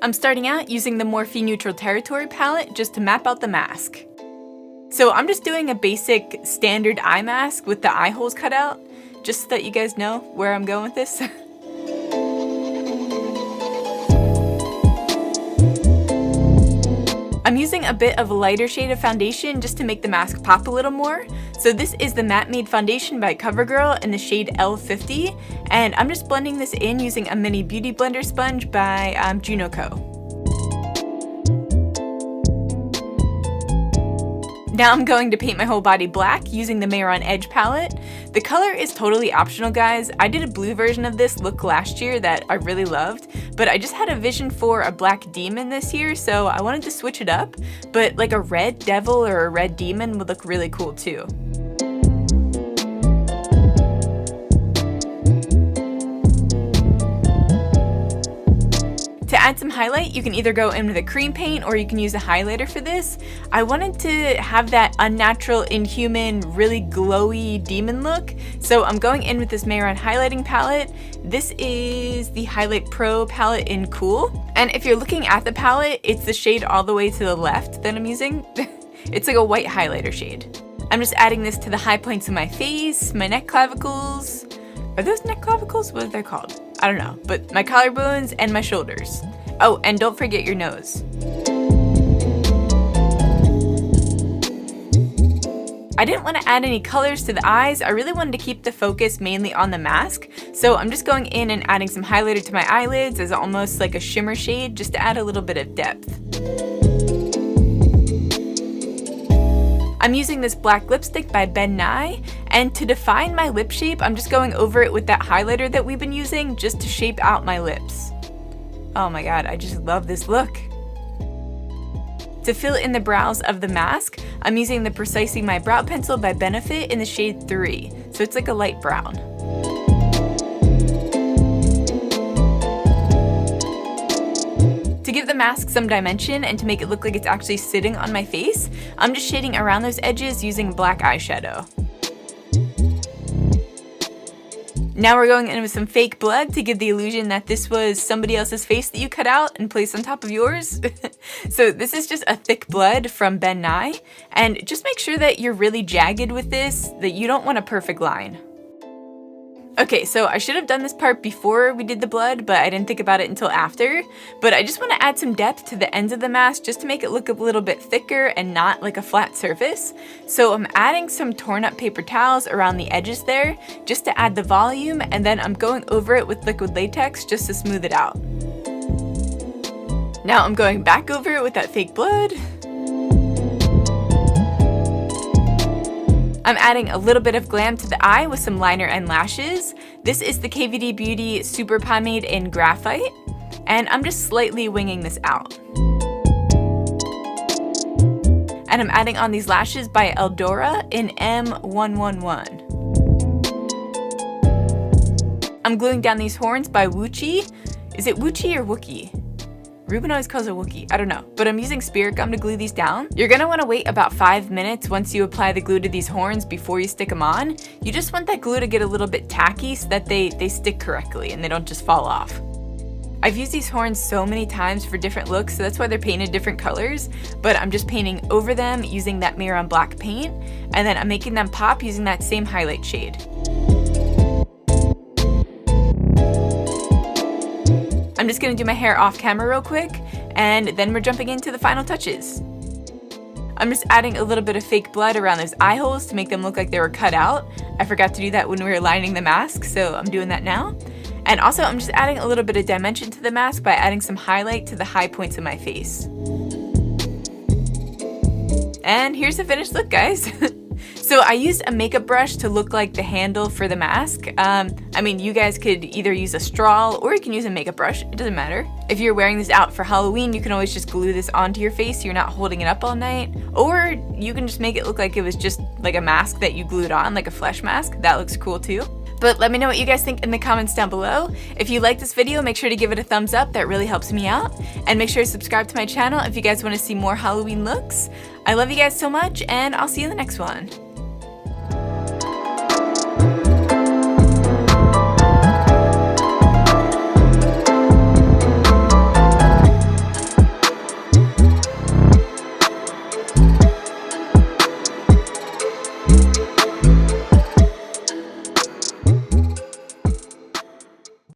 I'm starting out using the Morphe Neutral Territory palette just to map out the mask. So I'm just doing a basic standard eye mask with the eye holes cut out, just so that you guys know where I'm going with this. I'm using a bit of a lighter shade of foundation just to make the mask pop a little more. So this is the Matte Made Foundation by CoverGirl in the shade L50, and I'm just blending this in using a mini beauty blender sponge by Juno Co. Now I'm going to paint my whole body black using the Mayron Edge palette. The color is totally optional, guys. I did a blue version of this look last year that I really loved, but I just had a vision for a black demon this year, so I wanted to switch it up, but like a red devil or a red demon would look really cool too. To add some highlight, you can either go in with a cream paint or you can use a highlighter for this. I wanted to have that unnatural, inhuman, really glowy demon look, so I'm going in with this Mayron highlighting palette. This is the Highlight Pro palette in Cool, and if you're looking at the palette, it's the shade all the way to the left that I'm using. It's like a white highlighter shade. I'm just adding this to the high points of my face, my neck clavicles. Are those neck clavicles? What are they called? I don't know, but my collarbones and my shoulders. Oh, and don't forget your nose. I didn't want to add any colors to the eyes. I really wanted to keep the focus mainly on the mask, so I'm just going in and adding some highlighter to my eyelids as almost like a shimmer shade just to add a little bit of depth. I'm using this black lipstick by Ben Nye, and to define my lip shape, I'm just going over it with that highlighter that we've been using just to shape out my lips. Oh my god, I just love this look. To fill in the brows of the mask, I'm using the Precisely My Brow Pencil by Benefit in the shade 3, so it's like a light brown. To give the mask some dimension and to make it look like it's actually sitting on my face, I'm just shading around those edges using black eyeshadow. Now we're going in with some fake blood to give the illusion that this was somebody else's face that you cut out and placed on top of yours. So this is just a thick blood from Ben Nye, and just make sure that you're really jagged with this, that you don't want a perfect line. Okay, so I should have done this part before we did the blood, but I didn't think about it until after. But I just want to add some depth to the ends of the mask just to make it look a little bit thicker and not like a flat surface. So I'm adding some torn up paper towels around the edges there just to add the volume, and then I'm going over it with liquid latex just to smooth it out. Now I'm going back over it with that fake blood. I'm adding a little bit of glam to the eye with some liner and lashes. This is the KVD Beauty Super Pomade in Graphite, and I'm just slightly winging this out. And I'm adding on these lashes by Eldora in M111. I'm gluing down these horns by Wuchi. Is it Wuchi or Wookie? Ruben always calls it Wookie, I don't know, but I'm using spirit gum to glue these down. You're gonna wanna wait about 5 minutes once you apply the glue to these horns before you stick them on. You just want that glue to get a little bit tacky so that they stick correctly and they don't just fall off. I've used these horns so many times for different looks, so that's why they're painted different colors, but I'm just painting over them using that Mayron black paint, and then I'm making them pop using that same highlight shade. I'm just gonna do my hair off camera real quick, and then we're jumping into the final touches. I'm just adding a little bit of fake blood around those eye holes to make them look like they were cut out. I forgot to do that when we were lining the mask, so I'm doing that now. And also I'm just adding a little bit of dimension to the mask by adding some highlight to the high points of my face. And here's the finished look, guys. So I used a makeup brush to look like the handle for the mask. I mean, you guys could either use a straw or you can use a makeup brush, it doesn't matter. If you're wearing this out for Halloween, you can always just glue this onto your face so you're not holding it up all night. Or you can just make it look like it was just like a mask that you glued on, like a flesh mask. That looks cool too. But let me know what you guys think in the comments down below. If you like this video, make sure to give it a thumbs up, that really helps me out. And make sure to subscribe to my channel if you guys want to see more Halloween looks. I love you guys so much, and I'll see you in the next one.